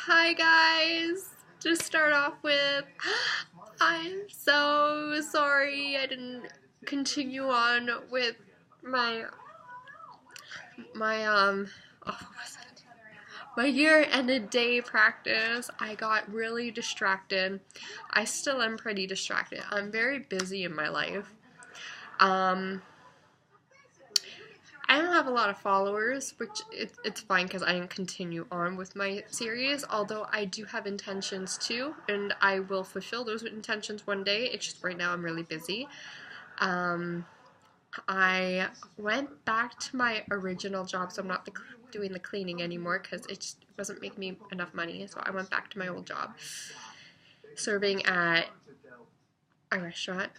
Hi guys! To start off with, I'm so sorry I didn't continue on with my my what was it? My year and a day practice. I got really distracted. I still am pretty distracted. I'm very busy in my life. Um I don't have a lot of followers, which it's fine because I didn't continue on with my series, although I do have intentions to, and I will fulfill those intentions one day. It's just right now I'm really busy. Um, I went back to my original job, so I'm not doing the cleaning anymore because it just wasn't making me enough money, so I went back to my old job, serving at a restaurant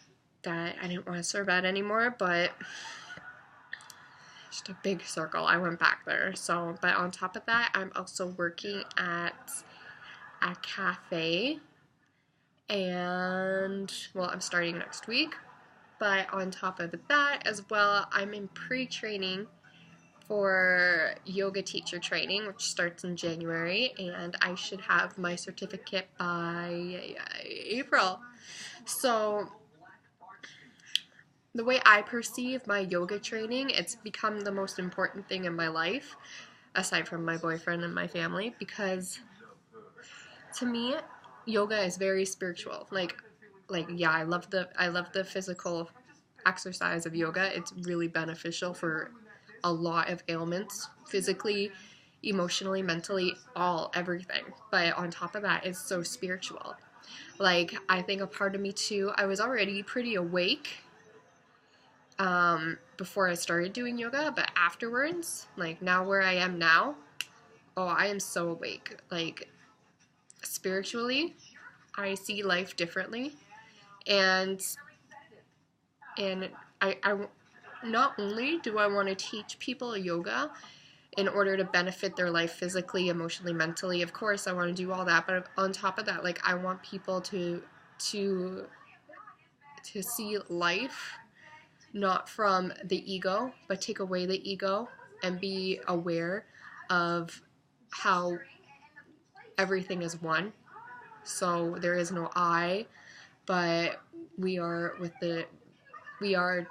that I didn't want to serve at anymore, but just a big circle. I went back there. So, but on top of that, I'm also working at a cafe, and well, I'm starting next week. But on top of that as well, I'm in pre-training for yoga teacher training, which starts in January, and I should have my certificate by April. So the way I perceive my yoga training, it's become the most important thing in my life, aside from my boyfriend and my family, because to me, yoga is very spiritual. Like yeah, I love the physical exercise of yoga. It's really beneficial for a lot of ailments, physically, emotionally, mentally, everything. But on top of that, it's so spiritual. Like, I think a part of me too, I was already pretty awake before I started doing yoga, but afterwards, like now where I am now, oh, I am so awake. Like, spiritually, I see life differently, and and I not only do I want to teach people yoga in order to benefit their life physically, emotionally, mentally. Of course, I want to do all that, but on top of that, like I want people to to see life not from the ego, but take away the ego and be aware of how everything is one. So there is no I, but we are with the we are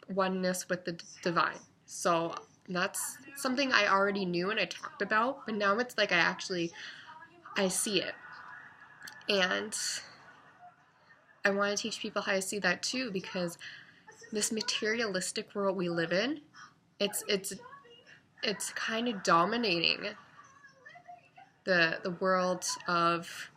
oneness with the divine. So that's something I already knew and I talked about, but now it's like I see it. And I want to teach people how to see that too, because this materialistic world we live in, it's kind of dominating the world of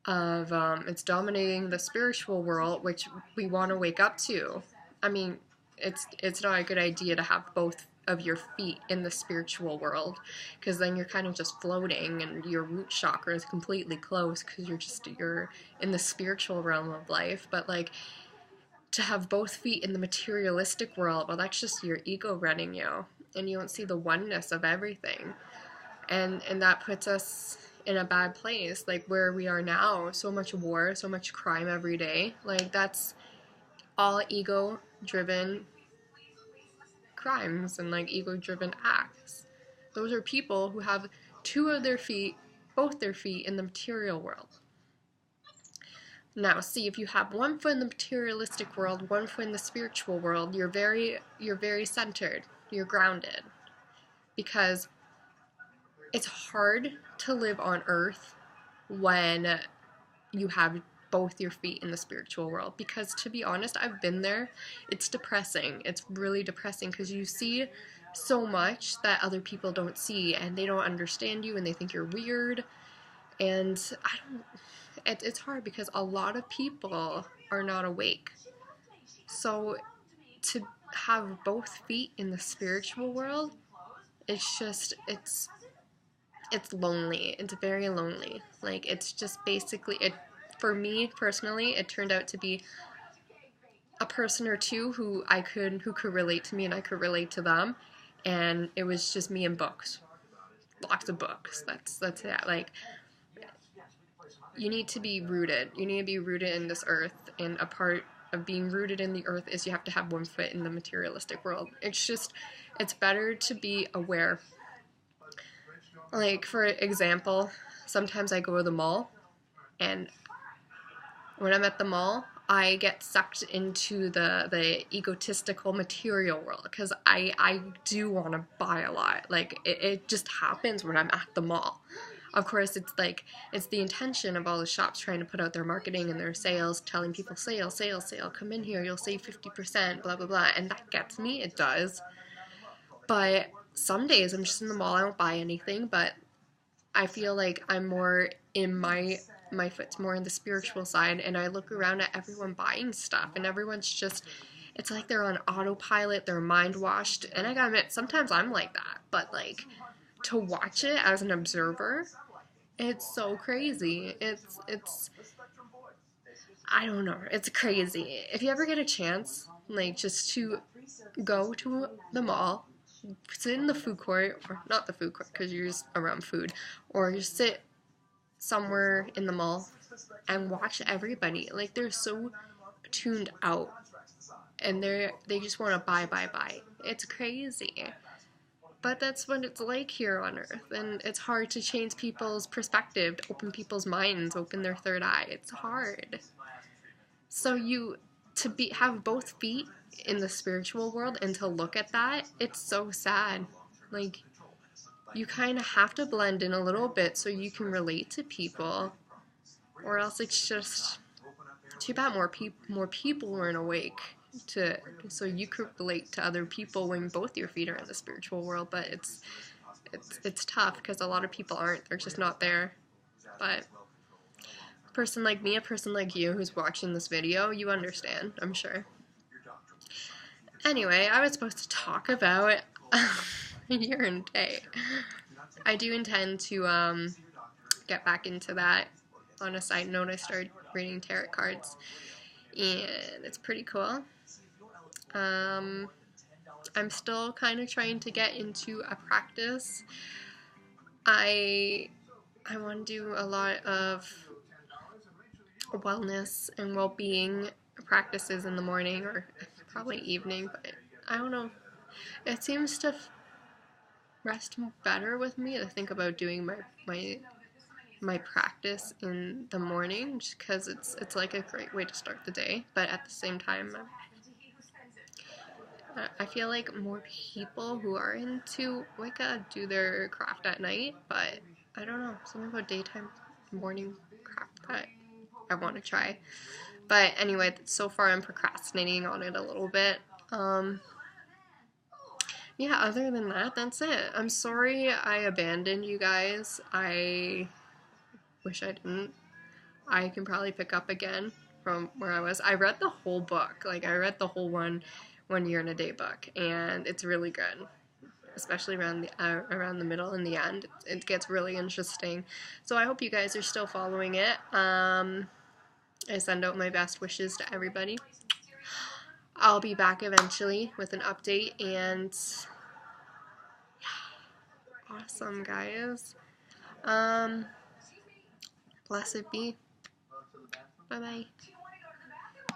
it's dominating the spiritual world, which we want to wake up to. I mean, it's not a good idea to have both of your feet in the spiritual world, because then you're kind of just floating and your root chakra is completely closed because you're in the spiritual realm of life. But like, to have both feet in the materialistic world, well, that's just your ego running you, and you don't see the oneness of everything, and that puts us in a bad place, like where we are now. So much war, so much crime every day. Like, that's all ego driven crimes and like ego driven acts. Those are people who have two of their feet, both their feet in the material world. Now, see, if you have one foot in the materialistic world, one foot in the spiritual world, you're very centered. You're grounded, because it's hard to live on earth when you have both your feet in the spiritual world, because to be honest, I've been there. It's depressing. It's really depressing because you see so much that other people don't see, and they don't understand you, and they think you're weird. And I don't it's hard because a lot of people are not awake. So to have both feet in the spiritual world, it's lonely. It's very lonely. Like, it's just basically it for me personally. It turned out to be a person or two who could relate to me and I could relate to them, and it was just me and books, lots of books. That's it. Like, you need to be rooted. You need to be rooted in this earth, and a part of being rooted in the earth is you have to have one foot in the materialistic world. It's better to be aware. Like, for example, sometimes I go to the mall, and when I'm at the mall, I get sucked into the egotistical material world because I do want to buy a lot. Like, it just happens when I'm at the mall. Of course, it's like, it's the intention of all the shops trying to put out their marketing and their sales, telling people, sale, sale, sale, come in here, you'll save 50%, blah, blah, blah. And that gets me, it does. But some days I'm just in the mall, I don't buy anything, but I feel like I'm more in my foot's more in the spiritual side, and I look around at everyone buying stuff, and everyone's just, it's like they're on autopilot, they're mind washed, and I gotta admit, sometimes I'm like that, but like, to watch it as an observer, it's so crazy. It's I don't know, it's crazy. If you ever get a chance, like, just to go to the mall, sit in the food court, or not the food court because you're just around food, or just sit somewhere in the mall and watch everybody. Like, they're so tuned out, and they just want to buy, buy, buy. It's crazy. But that's what it's like here on Earth, and it's hard to change people's perspective, to open people's minds, open their third eye. It's hard. So to have both feet in the spiritual world and to look at that, it's so sad. Like, you kind of have to blend in a little bit so you can relate to people, or else it's just too bad more people weren't awake to so you could relate to other people when both your feet are in the spiritual world. But it's tough because a lot of people aren't. They're just not there. But a person like me, a person like you who's watching this video, you understand, I'm sure. Anyway, I was supposed to talk about Urine Day. I do intend to get back into that. On a side note, I started reading tarot cards, and it's pretty cool. I'm still kind of trying to get into a practice. I want to do a lot of wellness and well-being practices in the morning, or probably evening, but I don't know. It seems to rest better with me to think about doing my practice in the morning, just because it's like a great way to start the day. But at the same time, I feel like more people who are into Wicca do their craft at night, but I don't know, something about daytime, morning craft that I want to try. But anyway, so far I'm procrastinating on it a little bit. Yeah, other than that, that's it. I'm sorry I abandoned you guys. I wish I didn't. I can probably pick up again from where I was. I read the whole book. Like, I read the whole one year and a day book, and it's really good. Especially around the middle and the end, it gets really interesting. So I hope you guys are still following it. I send out my best wishes to everybody. I'll be back eventually with an update, and awesome, guys. Blessed be. Bye bye.